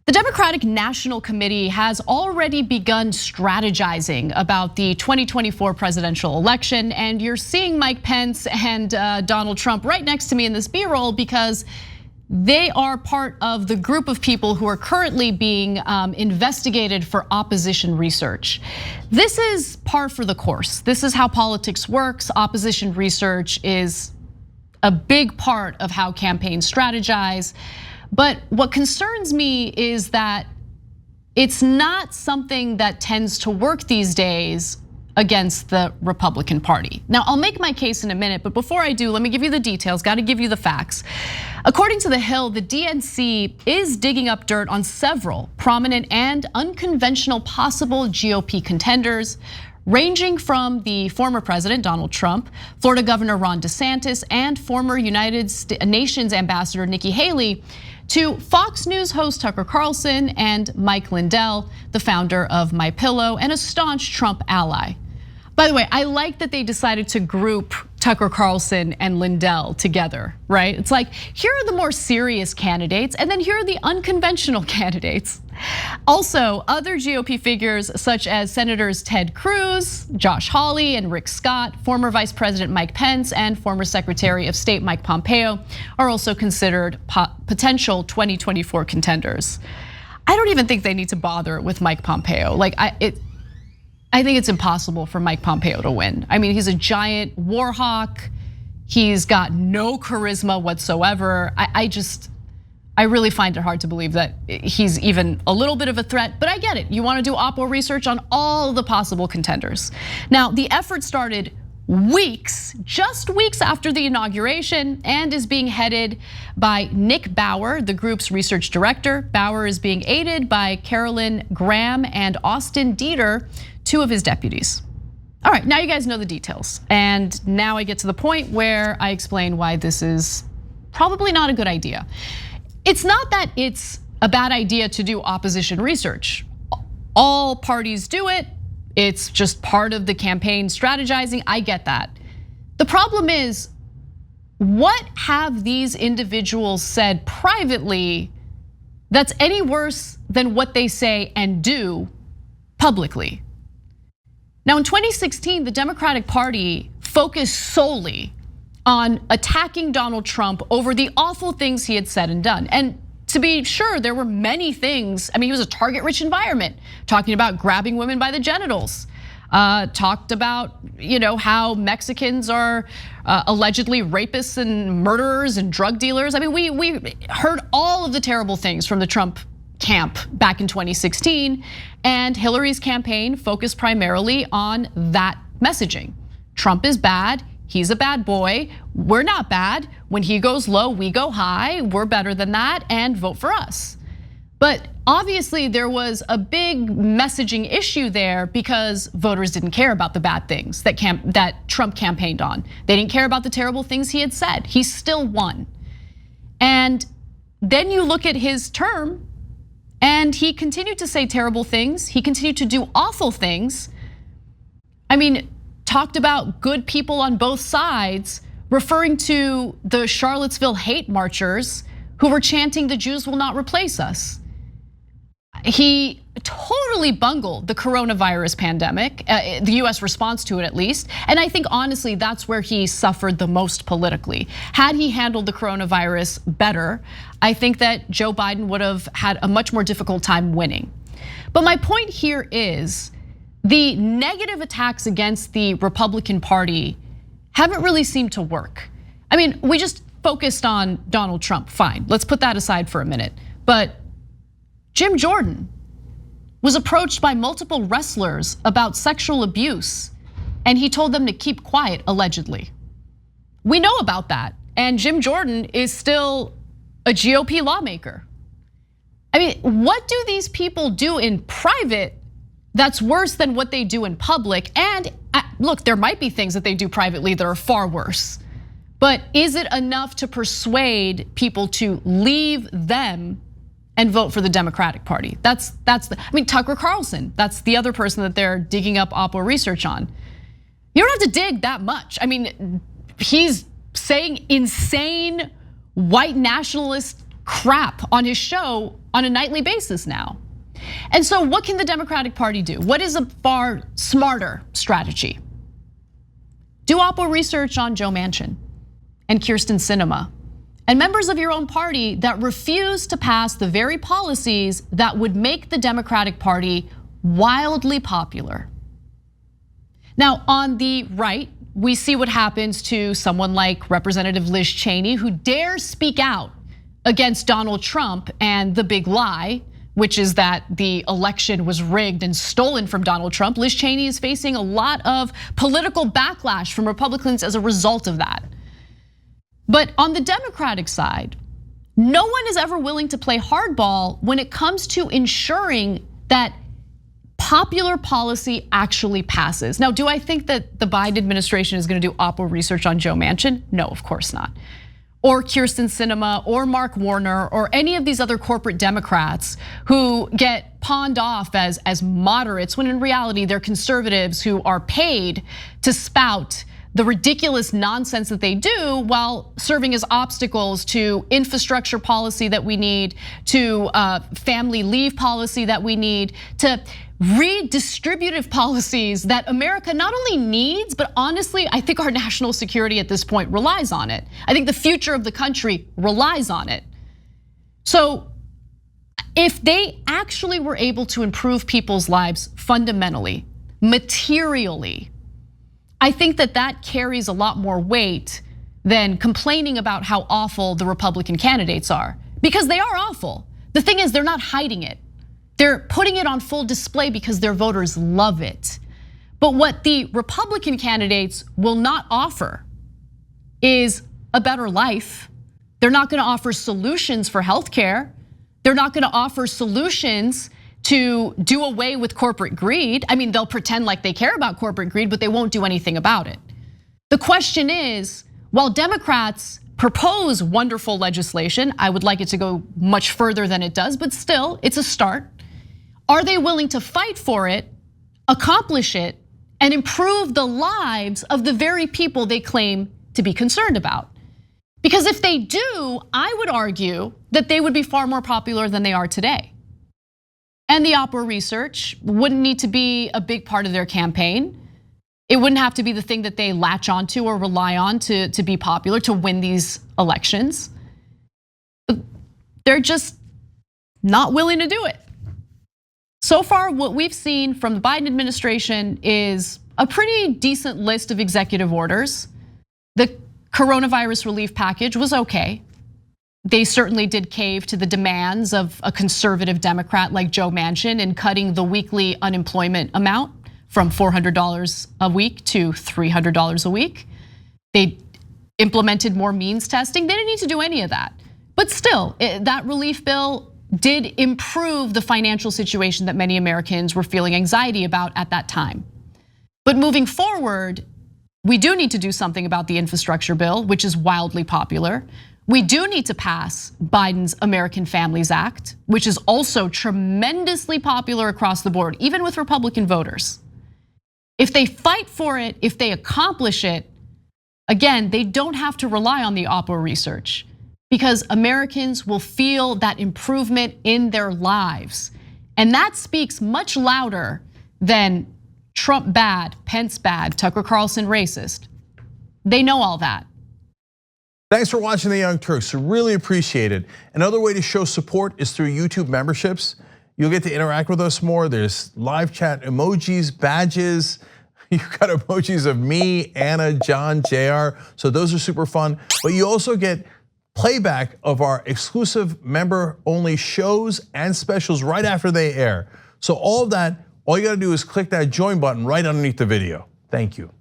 The Democratic National Committee has already begun strategizing about the 2024 presidential election, and you're seeing Mike Pence and Donald Trump right next to me in this B-roll because they are part of the group of people who are currently being investigated for opposition research. This is par for the course. This is how politics works. Opposition research is a big part of how campaigns strategize. But what concerns me is that it's not something that tends to work these days against the Republican Party. Now, I'll make my case in a minute, but before I do, let me give you the details, gotta give you the facts. According to The Hill, the DNC is digging up dirt on several prominent and unconventional possible GOP contenders, ranging from the former president, Donald Trump, Florida Governor Ron DeSantis, and former United Nations Ambassador Nikki Haley, to Fox News host Tucker Carlson and Mike Lindell, the founder of MyPillow and a staunch Trump ally. By the way, I like that they decided to group Tucker Carlson and Lindell together, right? It's like, here are the more serious candidates, and then here are the unconventional candidates. Also, other GOP figures such as Senators Ted Cruz, Josh Hawley, and Rick Scott, former Vice President Mike Pence, and former Secretary of State Mike Pompeo are also considered potential 2024 contenders. I don't even think they need to bother with Mike Pompeo. I think it's impossible for Mike Pompeo to win. I mean, he's a giant war hawk. He's got no charisma whatsoever. I really find it hard to believe that he's even a little bit of a threat, but I get it. You wanna do Oppo research on all the possible contenders. Now, the effort started just weeks after the inauguration, and is being headed by Nick Bauer, the group's research director. Bauer is being aided by Carolyn Graham and Austin Dieter, two of his deputies. All right, now you guys know the details. And now I get to the point where I explain why this is probably not a good idea. It's not that it's a bad idea to do opposition research. All parties do it. It's just part of the campaign strategizing. I get that. The problem is, what have these individuals said privately that's any worse than what they say and do publicly? Now, in 2016, the Democratic Party focused solely on attacking Donald Trump over the awful things he had said and done. And to be sure, there were many things. I mean, he was a target-rich environment, talking about grabbing women by the genitals, talked about how Mexicans are allegedly rapists and murderers and drug dealers. I mean, we heard all of the terrible things from the Trump camp back in 2016, and Hillary's campaign focused primarily on that messaging. Trump is bad, he's a bad boy, we're not bad. When he goes low, we go high, we're better than that, and vote for us. But obviously there was a big messaging issue there because voters didn't care about the bad things that Trump campaigned on. They didn't care about the terrible things he had said. He still won. And then you look at his term, and he continued to say terrible things. He continued to do awful things. I mean, talked about good people on both sides, referring to the Charlottesville hate marchers who were chanting, "The Jews will not replace us." He totally bungled the coronavirus pandemic, the US response to it at least. And I think honestly, that's where he suffered the most politically. Had he handled the coronavirus better, I think that Joe Biden would have had a much more difficult time winning. But my point here is the negative attacks against the Republican Party haven't really seemed to work. I mean, we just focused on Donald Trump, fine. Let's put that aside for a minute. But Jim Jordan was approached by multiple wrestlers about sexual abuse, and he told them to keep quiet, allegedly. We know about that, and Jim Jordan is still a GOP lawmaker. I mean, what do these people do in private that's worse than what they do in public? And look, there might be things that they do privately that are far worse. But is it enough to persuade people to leave them and vote for the Democratic Party? I mean, Tucker Carlson, that's the other person that they're digging up Oppo research on. You don't have to dig that much. I mean, he's saying insane white nationalist crap on his show on a nightly basis now. And so what can the Democratic Party do? What is a far smarter strategy? Do Oppo research on Joe Manchin and Kyrsten Sinema and members of your own party that refuse to pass the very policies that would make the Democratic Party wildly popular. Now, on the right, we see what happens to someone like Representative Liz Cheney, who dares speak out against Donald Trump and the big lie, which is that the election was rigged and stolen from Donald Trump. Liz Cheney is facing a lot of political backlash from Republicans as a result of that. But on the Democratic side, no one is ever willing to play hardball when it comes to ensuring that popular policy actually passes. Now, do I think that the Biden administration is gonna do Oppo research on Joe Manchin? No, of course not. Or Kyrsten Sinema, or Mark Warner, or any of these other corporate Democrats who get pawned off as moderates, when in reality they're conservatives who are paid to spout the ridiculous nonsense that they do while serving as obstacles to infrastructure policy that we need, to family leave policy that we need, to redistributive policies that America not only needs, but honestly, I think our national security at this point relies on it. I think the future of the country relies on it. So if they actually were able to improve people's lives fundamentally, materially, I think that carries a lot more weight than complaining about how awful the Republican candidates are, because they are awful. The thing is, they're not hiding it. They're putting it on full display because their voters love it. But what the Republican candidates will not offer is a better life. They're not gonna offer solutions for healthcare. They're not gonna offer solutions to do away with corporate greed. I mean, they'll pretend like they care about corporate greed, but they won't do anything about it. The question is, while Democrats propose wonderful legislation, I would like it to go much further than it does, but still, it's a start. Are they willing to fight for it, accomplish it, and improve the lives of the very people they claim to be concerned about? Because if they do, I would argue that they would be far more popular than they are today. And the Oppo research wouldn't need to be a big part of their campaign. It wouldn't have to be the thing that they latch onto or rely on to be popular, to win these elections. They're just not willing to do it. So far, what we've seen from the Biden administration is a pretty decent list of executive orders. The coronavirus relief package was okay. They certainly did cave to the demands of a conservative Democrat like Joe Manchin in cutting the weekly unemployment amount from $400 a week to $300 a week. They implemented more means testing. They didn't need to do any of that. But still, that relief bill did improve the financial situation that many Americans were feeling anxiety about at that time. But moving forward, we do need to do something about the infrastructure bill, which is wildly popular. We do need to pass Biden's American Families Act, which is also tremendously popular across the board, even with Republican voters. If they fight for it, if they accomplish it, again, they don't have to rely on the Oppo research, because Americans will feel that improvement in their lives. And that speaks much louder than Trump bad, Pence bad, Tucker Carlson racist. They know all that. Thanks for watching The Young Turks, we really appreciate it. Another way to show support is through YouTube memberships. You'll get to interact with us more. There's live chat emojis, badges. You've got emojis of me, Anna, John, JR, so those are super fun. But you also get playback of our exclusive member-only shows and specials right after they air. So all of that, all you gotta do is click that join button right underneath the video. Thank you.